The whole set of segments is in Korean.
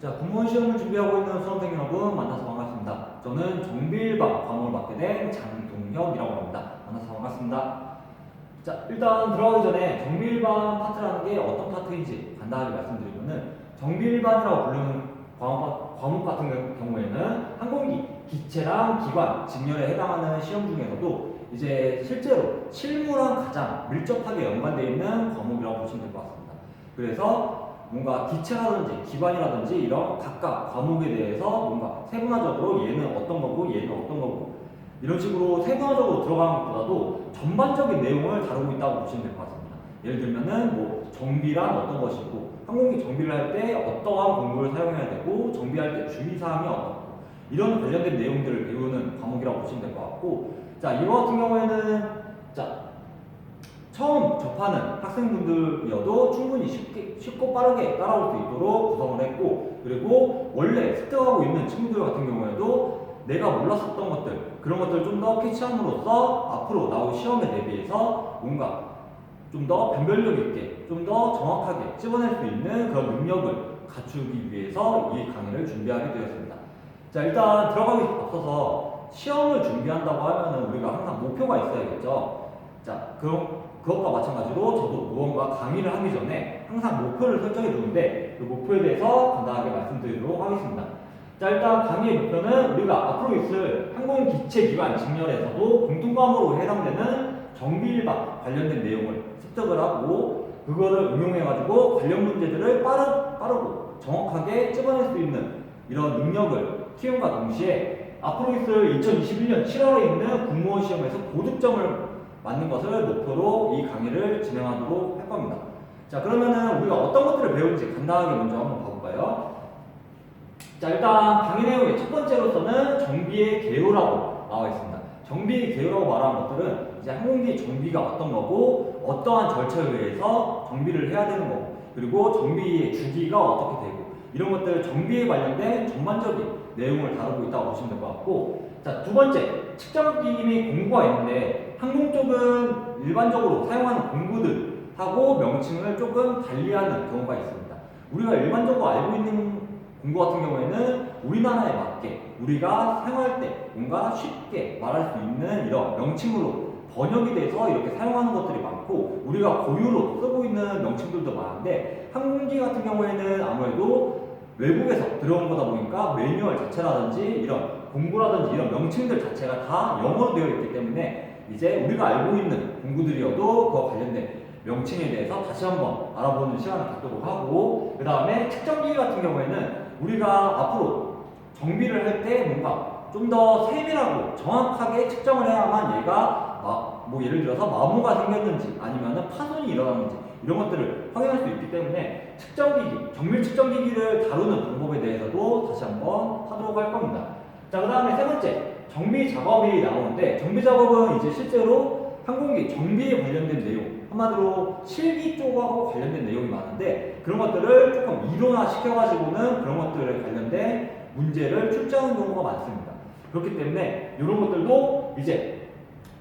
자, 공무원 시험을 준비하고 있는 수험생 여러분 만나서 반갑습니다. 저는 정비일반 과목을 맡게 된 장동혁이라고 합니다. 만나서 반갑습니다. 자, 일단 들어가기 전에 정비일반 파트라는 게 어떤 파트인지 간단하게 말씀드리면은 정비일반이라고 부르는 과목 같은 경우에는 항공기, 기체랑 기관, 직렬에 해당하는 시험 중에서도 이제 실제로 실무랑 가장 밀접하게 연관되어 있는 과목이라고 보시면 될 것 같습니다. 그래서 뭔가 기체라든지 기관이라든지 이런 각각 과목에 대해서 뭔가 세분화적으로 얘는 어떤 거고 얘는 어떤 거고 이런 식으로 세분화적으로 들어가는 것보다도 전반적인 내용을 다루고 있다고 보시면 될 것 같습니다. 예를 들면은 뭐 정비란 어떤 것이고 항공기 정비를 할 때 어떠한 공구를 사용해야 되고 정비할 때 주의사항이 어떻고 이런 관련된 내용들을 배우는 과목이라고 보시면 될 것 같고, 자, 이거 같은 경우에는 자 처음 접하는 학생분들이어도 충분히 쉽고 빠르게 따라올 수 있도록 구성을 했고, 그리고 원래 습득하고 있는 친구들 같은 경우에도 내가 몰랐었던 것들, 그런 것들을 좀 더 캐치함으로써 앞으로 나올 시험에 대비해서 뭔가 좀 더 변별력 있게, 좀 더 정확하게 찝어낼 수 있는 그런 능력을 갖추기 위해서 이 강의를 준비하게 되었습니다. 자, 일단 들어가기 앞서서 시험을 준비한다고 하면은 우리가 항상 목표가 있어야겠죠. 자, 그것과 마찬가지로 저도 무언가 강의를 하기 전에 항상 목표를 설정해 두는데 그 목표에 대해서 간단하게 말씀드리도록 하겠습니다. 자, 일단 강의의 목표는 우리가 앞으로 있을 항공기체기관 직렬에서도 공통과목으로 해당되는 정비일반 관련된 내용을 습득을 하고 그거를 응용해가지고 관련 문제들을 빠르고 정확하게 찝어낼 수 있는 이런 능력을 키움과 동시에 앞으로 있을 2021년 7월에 있는 공무원 시험에서 고득점을 맞는 것을 목표로 이 강의를 진행하도록 할 겁니다. 자, 그러면은 우리가 어떤 것들을 배우는지 간단하게 먼저 한번 봐볼까요? 자, 일단 강의 내용의 첫 번째로서는 정비의 개요라고 나와 있습니다. 정비의 개요라고 말하는 것들은 이제 항공기 정비가 어떤 거고 어떠한 절차에 의해서 정비를 해야 되는 거고 그리고 정비의 주기가 어떻게 되고 이런 것들 정비에 관련된 전반적인 내용을 다루고 있다고 보시면 될 것 같고, 자, 두 번째, 측정기 및 공구가 있는데 항공 쪽은 일반적으로 사용하는 공구들하고 명칭을 조금 달리하는 경우가 있습니다. 우리가 일반적으로 알고 있는 공구 같은 경우에는 우리나라에 맞게 우리가 사용할 때 뭔가 쉽게 말할 수 있는 이런 명칭으로 번역이 돼서 이렇게 사용하는 것들이 많고 우리가 고유로 쓰고 있는 명칭들도 많은데 항공기 같은 경우에는 아무래도 외국에서 들어온 거다 보니까 매뉴얼 자체라든지 이런 공구라든지 이런 명칭들 자체가 다 영어로 되어 있기 때문에 이제 우리가 알고 있는 공구들이어도 그와 관련된 명칭에 대해서 다시 한번 알아보는 시간을 갖도록 하고, 그 다음에 측정기 같은 경우에는 우리가 앞으로 정비를 할 때 뭔가 좀 더 세밀하고 정확하게 측정을 해야만 얘가 뭐 예를 들어서 마모가 생겼는지 아니면 파손이 일어났는지 이런 것들을 확인할 수 있기 때문에 측정기기, 정밀 측정기기를 다루는 방법에 대해서도 다시 한번 하도록 할 겁니다. 자, 그 다음에 세 번째, 정비 작업이 나오는데 정비 작업은 이제 실제로 항공기 정비에 관련된 내용, 한마디로 실기 쪽하고 관련된 내용이 많은데 그런 것들을 조금 이론화 시켜가지고는 그런 것들에 관련된 문제를 출제하는 경우가 많습니다. 그렇기 때문에 이런 것들도 이제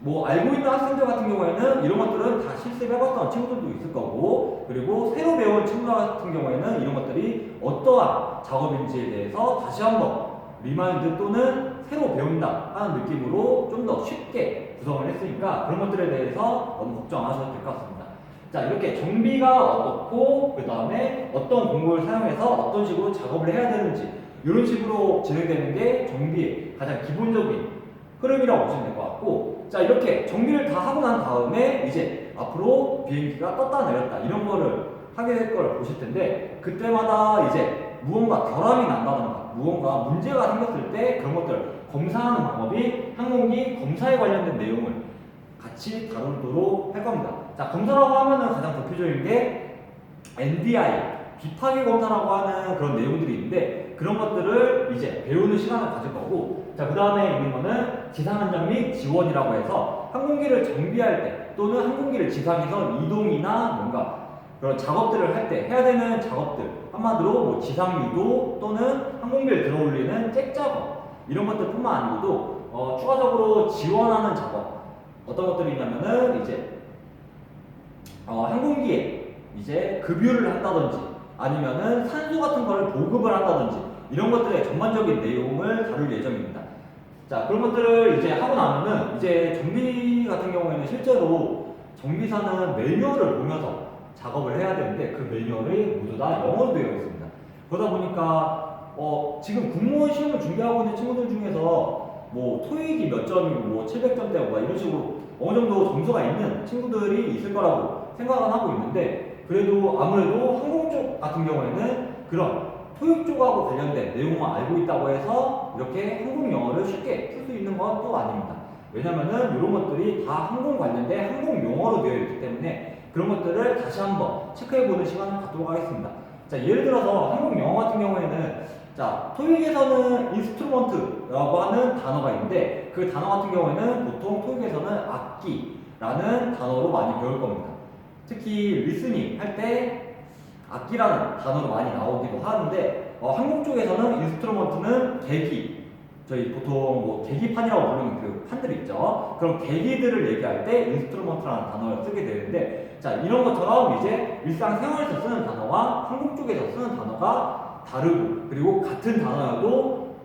뭐 알고 있는 학생들 같은 경우에는 이런 것들은 다 실습해봤던 친구들도 있을 거고, 그리고 새로 배운 친구들 같은 경우에는 이런 것들이 어떠한 작업인지에 대해서 다시 한번 리마인드 또는 새로 배운다 하는 느낌으로 좀 더 쉽게 구성을 했으니까 그런 것들에 대해서 너무 걱정 안 하셔도 될 것 같습니다. 자, 이렇게 정비가 어떻고 그 다음에 어떤 공구를 사용해서 어떤 식으로 작업을 해야 되는지 이런 식으로 진행되는 게 정비의 가장 기본적인 흐름이라고 보시면 될 것 같고, 자, 이렇게 정비를 다 하고 난 다음에 이제 앞으로 비행기가 떴다 내렸다 이런 거를 하게 될 걸 보실 텐데 그때마다 이제 무언가 결함이 난다던가 무언가 문제가 생겼을 때 그런 것들을 검사하는 방법이 항공기 검사에 관련된 내용을 같이 다루도록 할 겁니다. 자, 검사라고 하면은 가장 대표적인 게 NDI, 비파괴 검사라고 하는 그런 내용들이 있는데 그런 것들을 이제 배우는 시간을 가질 거고, 자, 그 다음에 있는 거는 지상안전 및 지원이라고 해서 항공기를 정비할 때 또는 항공기를 지상에서 이동이나 뭔가 그런 작업들을 할 때 해야 되는 작업들, 한마디로 뭐 지상유도 또는 항공기를 들어올리는 잭 작업 이런 것들 뿐만 아니고도 추가적으로 지원하는 작업 어떤 것들이 있냐면은 이제 항공기에 이제 급유를 한다든지 아니면은 산소 같은 거를 보급을 한다든지 이런 것들의 전반적인 내용을 다룰 예정입니다. 자, 그런 것들을 이제 하고 나면은 이제 정비 같은 경우에는 실제로 정비사는 매뉴얼을 보면서 작업을 해야 되는데 그 매뉴얼이 모두 다 영어로 되어 있습니다. 그러다 보니까 지금 공무원 시험을 준비하고 있는 친구들 중에서 뭐 토익이 몇 점이고 뭐 700점대고 막 이런 식으로 어느 정도 점수가 있는 친구들이 있을 거라고 생각은 하고 있는데 그래도 아무래도 항공 쪽 같은 경우에는 그런 토익 쪽하고 관련된 내용을 알고 있다고 해서 이렇게 항공 영어를 쉽게 풀 수 있는 건 또 아닙니다. 왜냐면은 이런 것들이 다 항공 관련된 항공 용어로 되어 있기 때문에 그런 것들을 다시 한번 체크해보는 시간을 갖도록 하겠습니다. 자, 예를 들어서 항공 영어 같은 경우에는 자, 토익에서는 인스트루먼트라고 하는 단어가 있는데 그 단어 같은 경우에는 보통 토익에서는 악기라는 단어로 많이 배울 겁니다. 특히 리스닝 할 때 악기라는 단어로 많이 나오기도 하는데 항공 쪽에서는 인스트루먼트는 계기, 저희 보통 뭐 계기판이라고 부르는 그 판들 있죠. 그런 계기들을 얘기할 때 인스트루먼트라는 단어를 쓰게 되는데 자, 이런 것처럼 이제 일상생활에서 쓰는 단어와 항공 쪽에서 쓰는 단어가 다르고 그리고 같은 단어여도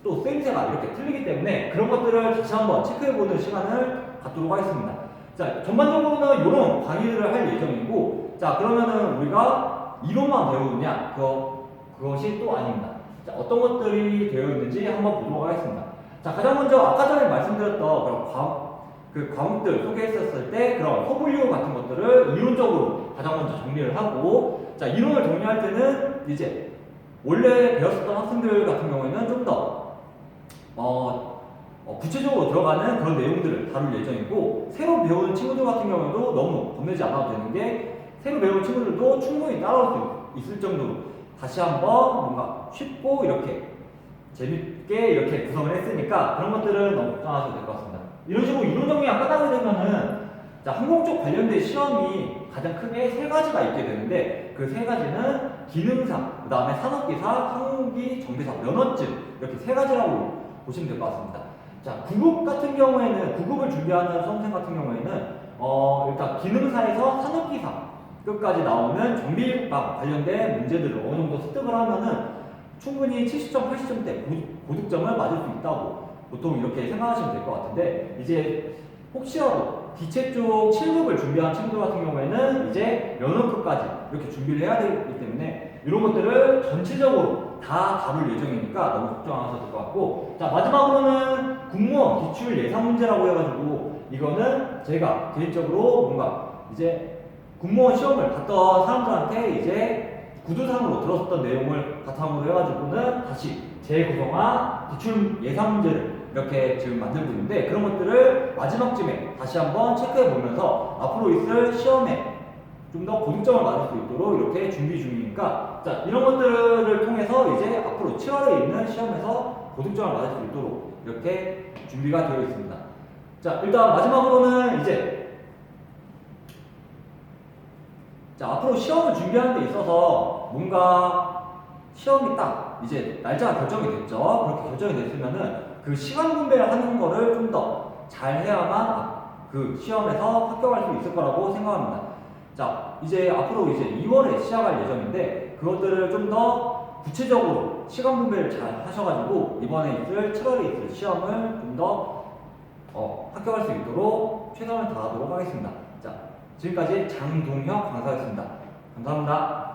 또 쓰임새가 이렇게 틀리기 때문에 그런 것들을 다시 한번 체크해보는 시간을 갖도록 하겠습니다. 자, 전반적으로는 이런 강의들을 할 예정이고 자, 그러면은 우리가 이론만 배우느냐? 그것이 또 아닙니다. 자, 어떤 것들이 되어 있는지 한번 보도록 하겠습니다. 자, 가장 먼저 아까 전에 말씀드렸던 그런 과목들 소개했었을 때 그런 서분류 같은 것들을 이론적으로 가장 먼저 정리를 하고 자, 이론을 정리할 때는 이제 원래 배웠었던 학생들 같은 경우에는 좀 더 구체적으로 들어가는 그런 내용들을 다룰 예정이고 새로 배우는 친구들 같은 경우에도 너무 겁내지 않아도 되는 게 새로 배우는 친구들도 충분히 따라올 수 있을 정도로 다시 한번 뭔가 쉽고 이렇게 재밌게 이렇게 구성을 했으니까 그런 것들은 너무 걱정하셔도 될 것 같습니다. 이런 식으로 이론 정리가 끝나게 되면은 자, 항공 쪽 관련된 시험이 가장 크게 세 가지가 있게 되는데 그 세 가지는 기능사, 그 다음에 산업기사, 항공기 정비사, 면허증 이렇게 세 가지라고 보시면 될 것 같습니다. 자, 구급 같은 경우에는 구급을 준비하는 수험생 같은 경우에는 일단 기능사에서 산업기사 끝까지 나오는 정비과 관련된 문제들을 어느 정도 습득을 하면은 충분히 70점, 80점대 고득점을 맞을 수 있다고 보통 이렇게 생각하시면 될 것 같은데 이제 혹시라도 기체 쪽 7급을 준비한 친구들 같은 경우에는 이제 면허급까지 이렇게 준비를 해야 되기 때문에 이런 것들을 전체적으로 다 다룰 예정이니까 너무 걱정 안 하셔도 될 것 같고 자, 마지막으로는 공무원 기출 예상 문제라고 해가지고 이거는 제가 개인적으로 뭔가 이제 공무원 시험을 봤던 사람들한테 이제 구두상으로 들었었던 내용을 바탕으로 해가지고는 다시 재구성한 기출 예상 문제를 이렇게 지금 만들고 있는데 그런 것들을 마지막쯤에 다시 한번 체크해 보면서 앞으로 있을 시험에 좀 더 고득점을 맞을 수 있도록 이렇게 준비 중이니까 자, 이런 것들을 통해서 이제 앞으로 7월에 있는 시험에서 고득점을 맞을 수 있도록 이렇게 준비가 되어 있습니다. 자, 일단 마지막으로는 이제 자, 앞으로 시험을 준비하는 데 있어서 뭔가 시험이 딱 이제 날짜가 결정이 됐죠. 그렇게 결정이 됐으면은 그 시간 분배를 하는 거를 좀 더 잘 해야만 그 시험에서 합격할 수 있을 거라고 생각합니다. 자, 이제 앞으로 이제 2월에 시작할 예정인데 그것들을 좀 더 구체적으로 시간 분배를 잘 하셔가지고 이번에 있을 7월에 있을 시험을 좀 더 합격할 수 있도록 최선을 다하도록 하겠습니다. 자, 지금까지 장동혁 강사였습니다. 감사합니다.